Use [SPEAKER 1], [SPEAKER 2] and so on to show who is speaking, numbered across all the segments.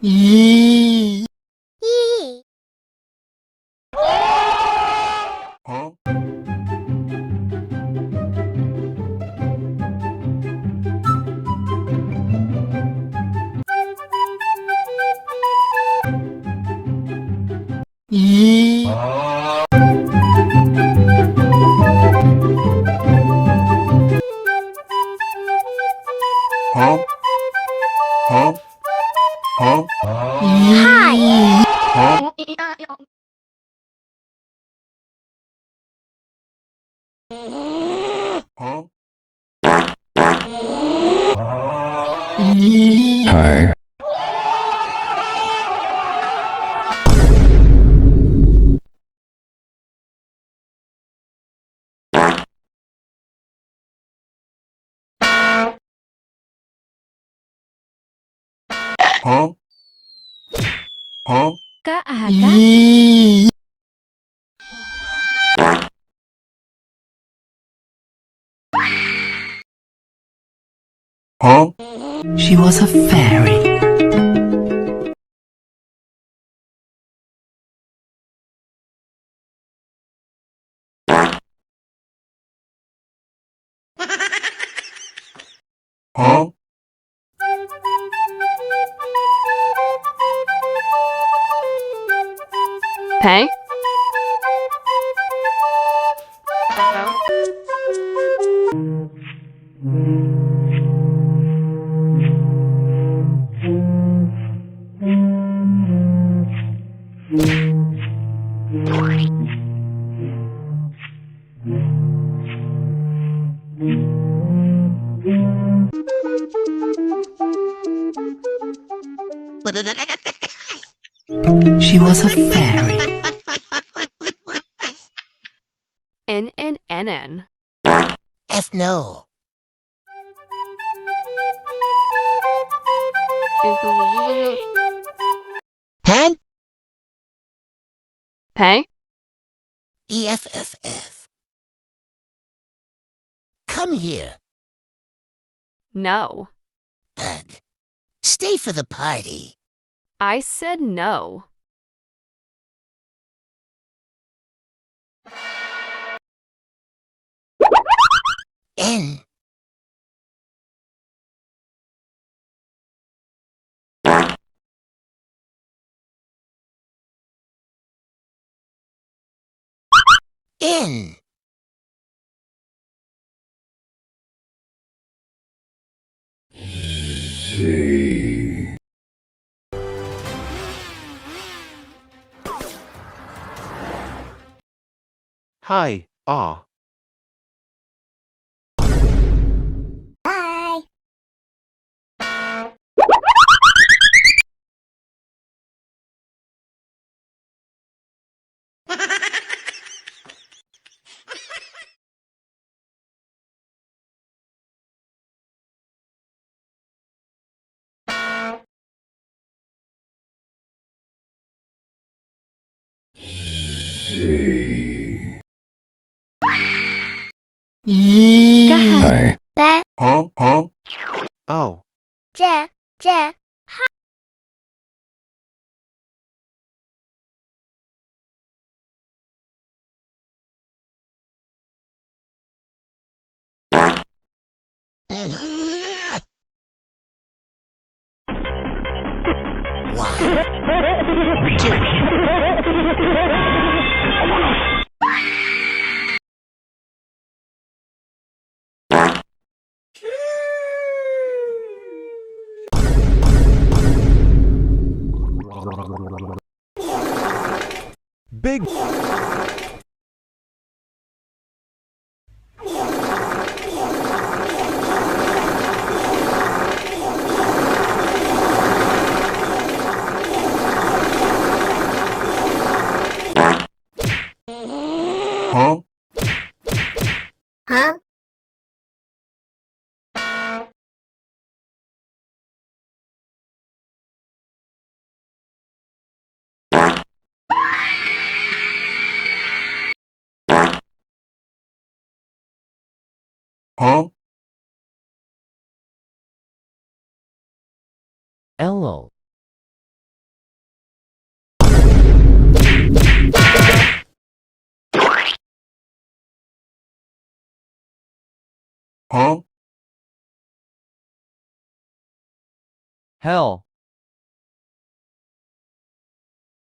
[SPEAKER 1] Yee.
[SPEAKER 2] Yee.
[SPEAKER 1] Huh? Yee. Huh? Huh? Huh?
[SPEAKER 2] Hi.
[SPEAKER 1] Huh? Huh? Hi. Huh? Huh?
[SPEAKER 2] Kaaha ka?
[SPEAKER 1] Yee. Huh?
[SPEAKER 3] She was a fairy.
[SPEAKER 1] Huh?
[SPEAKER 4] Pay?
[SPEAKER 3] She was a fairy.
[SPEAKER 4] N.
[SPEAKER 2] F no. Hen?
[SPEAKER 4] Pay?
[SPEAKER 2] EFFF. Come here.
[SPEAKER 4] No.
[SPEAKER 2] Ugh. Stay for the party.
[SPEAKER 4] I said no.
[SPEAKER 2] N. N.
[SPEAKER 1] Z.
[SPEAKER 5] Hi. Ah.
[SPEAKER 2] Bye.
[SPEAKER 1] Z. Yee. Hi.
[SPEAKER 2] Ba.
[SPEAKER 1] Huh? Huh?
[SPEAKER 5] Oh.
[SPEAKER 2] Ja. Ja. One. Two.
[SPEAKER 5] Big.
[SPEAKER 1] Huh?
[SPEAKER 2] Huh?
[SPEAKER 1] Huh?
[SPEAKER 6] Lol.
[SPEAKER 1] Huh?
[SPEAKER 6] Hell.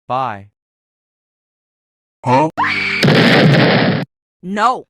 [SPEAKER 6] Bye.
[SPEAKER 1] Huh?
[SPEAKER 2] No.